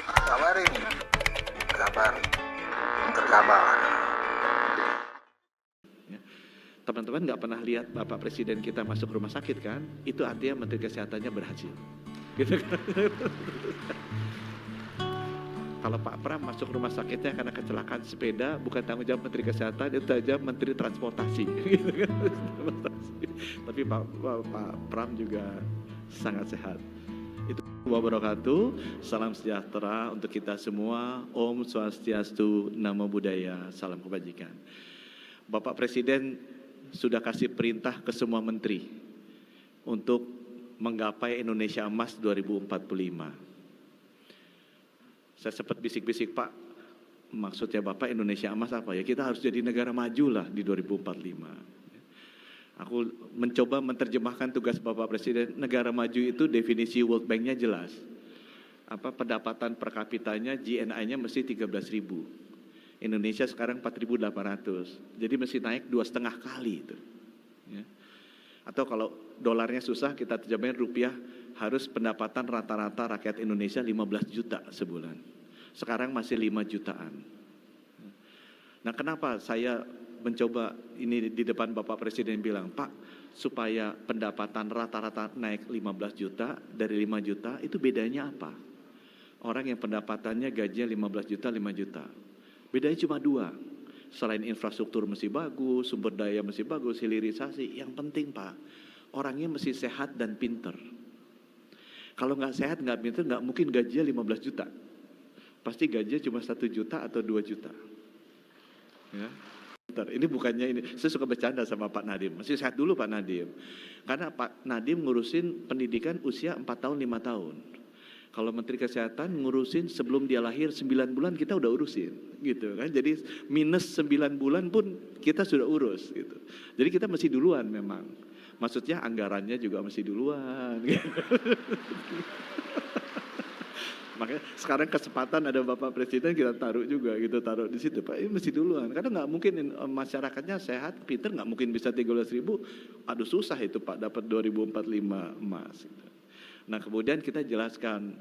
Kabar ini, kabar terkabar. Teman-teman nggak pernah lihat Bapak Presiden kita masuk rumah sakit kan? Itu artinya Menteri Kesehatannya berhasil. Gitu kan? Kalau Pak Pram masuk rumah sakitnya karena kecelakaan sepeda, bukan tanggung jawab Menteri Kesehatan, itu aja Menteri Transportasi. Gitu kan? Tapi Pak Pram juga sangat sehat. Itu wabarakatuh, salam sejahtera untuk kita semua. Om Swastiastu, Namo Buddhaya, salam kebajikan. Bapak Presiden sudah kasih perintah ke semua menteri untuk menggapai Indonesia Emas 2045. Saya sempat bisik-bisik, Pak, maksudnya Bapak Indonesia Emas apa ya? Kita harus jadi negara maju lah di 2045. Aku mencoba menerjemahkan tugas Bapak Presiden. Negara maju itu definisi World Bank-nya jelas. Pendapatan per kapitanya, GNI-nya mesti 13.000. Indonesia sekarang 4.800. Jadi mesti naik 2,5 kali itu. Ya. Atau kalau dolarnya susah, kita terjemahin rupiah, harus pendapatan rata-rata rakyat Indonesia 15 juta sebulan. Sekarang masih 5 jutaan. Nah, kenapa saya mencoba ini di depan Bapak Presiden bilang, Pak, supaya pendapatan rata-rata naik 15 juta, dari 5 juta, itu bedanya apa? Orang yang pendapatannya gajinya 15 juta, 5 juta. Bedanya cuma 2. Selain infrastruktur mesti bagus, sumber daya mesti bagus, hilirisasi. Yang penting, Pak, orangnya mesti sehat dan pinter. Kalau nggak sehat, nggak pinter, nggak mungkin gajinya 15 juta. Pasti gajinya cuma 1 juta atau 2 juta. Ya. Ini bukannya ini, saya suka bercanda sama Pak Nadiem. Mesti sehat dulu Pak Nadiem. Karena Pak Nadiem ngurusin pendidikan usia 4 tahun, 5 tahun. Kalau Menteri Kesehatan ngurusin sebelum dia lahir 9 bulan kita udah urusin gitu kan. Jadi minus 9 bulan pun kita sudah urus gitu. Jadi kita mesti duluan memang. Maksudnya anggarannya juga mesti duluan gitu. Makanya sekarang kesempatan ada Bapak Presiden kita taruh juga gitu, taruh di situ Pak, ini mesti duluan. Karena nggak mungkin masyarakatnya sehat, pinter, nggak mungkin bisa 13.000. Aduh susah itu Pak dapat 2045 emas gitu. Nah kemudian kita jelaskan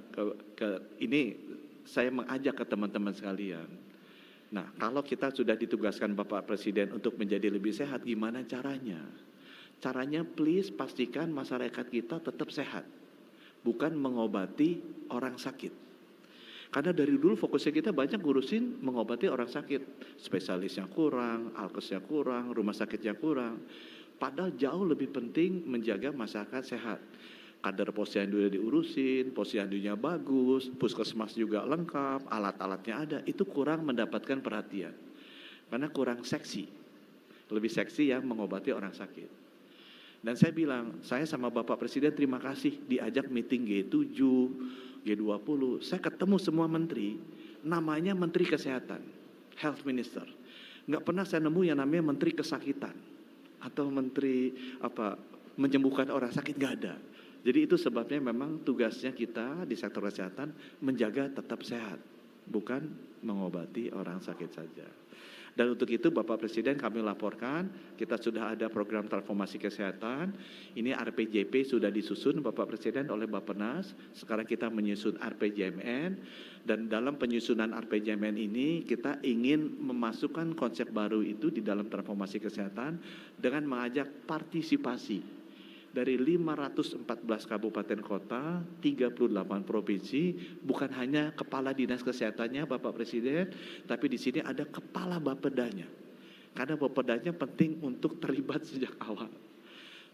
ini saya mengajak ke teman-teman sekalian. Nah kalau kita sudah ditugaskan Bapak Presiden untuk menjadi lebih sehat, gimana caranya? Caranya please pastikan masyarakat kita tetap sehat, bukan mengobati orang sakit. Karena dari dulu fokusnya kita banyak ngurusin mengobati orang sakit. Spesialisnya kurang, alkesnya kurang, rumah sakitnya kurang. Padahal jauh lebih penting menjaga masyarakat sehat. Kader posyandu diurusin, posyandunya bagus, puskesmas juga lengkap, alat-alatnya ada, itu kurang mendapatkan perhatian. Karena kurang seksi, lebih seksi yang mengobati orang sakit. Dan saya bilang, saya sama Bapak Presiden terima kasih diajak meeting G7, G20, saya ketemu semua menteri, namanya Menteri Kesehatan, Health Minister. Nggak pernah saya nemu yang namanya Menteri Kesakitan, atau Menteri menyembuhkan orang sakit, nggak ada. Jadi itu sebabnya memang tugasnya kita di sektor kesehatan menjaga tetap sehat, bukan mengobati orang sakit saja. Dan untuk itu Bapak Presiden kami laporkan, kita sudah ada program transformasi kesehatan, ini RPJP sudah disusun Bapak Presiden oleh Bappenas, sekarang kita menyusun RPJMN, dan dalam penyusunan RPJMN ini kita ingin memasukkan konsep baru itu di dalam transformasi kesehatan dengan mengajak partisipasi dari 514 kabupaten kota, 38 provinsi, bukan hanya kepala dinas kesehatannya Bapak Presiden, tapi di sini ada kepala Bapedanya. Karena Bapedanya penting untuk terlibat sejak awal.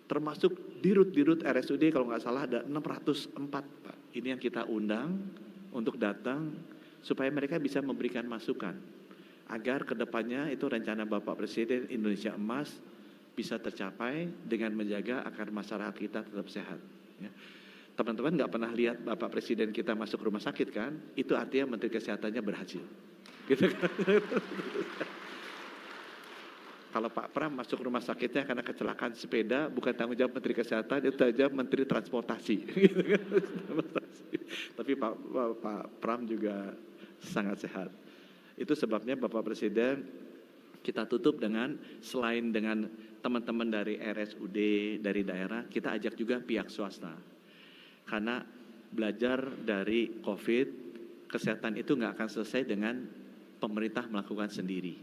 Termasuk dirut-dirut RSUD kalau nggak salah ada 604 Pak. Ini yang kita undang untuk datang supaya mereka bisa memberikan masukan. Agar kedepannya itu rencana Bapak Presiden Indonesia Emas bisa tercapai dengan menjaga agar masyarakat kita tetap sehat. Ya. Teman-teman nggak pernah lihat Bapak Presiden kita masuk rumah sakit kan? Itu artinya Menteri Kesehatannya berhasil. Gitu kan? Kalau Pak Pram masuk rumah sakitnya karena kecelakaan sepeda, bukan tanggung jawab Menteri Kesehatan, itu aja Menteri Transportasi. Gitu kan? Tapi Pak Pram juga sangat sehat. Itu sebabnya Bapak Presiden kita tutup dengan selain dengan teman-teman dari RSUD, dari daerah, kita ajak juga pihak swasta. Karena belajar dari COVID, kesehatan itu nggak akan selesai dengan pemerintah melakukan sendiri,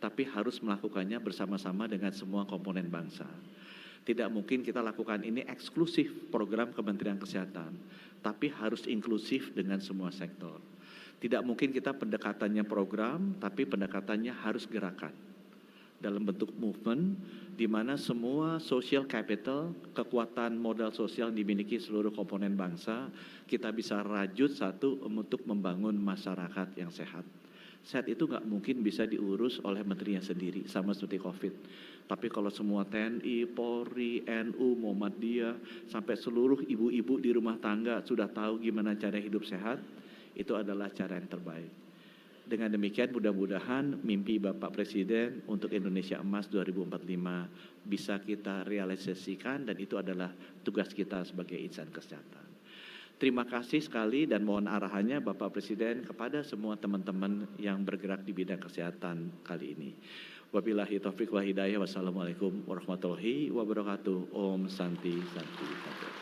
tapi harus melakukannya bersama-sama dengan semua komponen bangsa. Tidak mungkin kita lakukan ini eksklusif program Kementerian Kesehatan, tapi harus inklusif dengan semua sektor. Tidak mungkin kita pendekatannya program, tapi pendekatannya harus gerakan dalam bentuk movement, di mana semua social capital, kekuatan modal sosial yang dimiliki seluruh komponen bangsa, kita bisa rajut satu untuk membangun masyarakat yang sehat. Sehat itu nggak mungkin bisa diurus oleh menterinya sendiri, sama seperti COVID. Tapi kalau semua TNI, Polri, NU, Muhammadiyah, sampai seluruh ibu-ibu di rumah tangga sudah tahu gimana cara hidup sehat, itu adalah cara yang terbaik. Dengan demikian mudah-mudahan mimpi Bapak Presiden untuk Indonesia Emas 2045 bisa kita realisasikan, dan itu adalah tugas kita sebagai insan kesehatan. Terima kasih sekali dan mohon arahannya Bapak Presiden kepada semua teman-teman yang bergerak di bidang kesehatan kali ini. Wabillahi taufiq wal hidayah. Wassalamualaikum warahmatullahi wabarakatuh. Om Santi Santi Santi.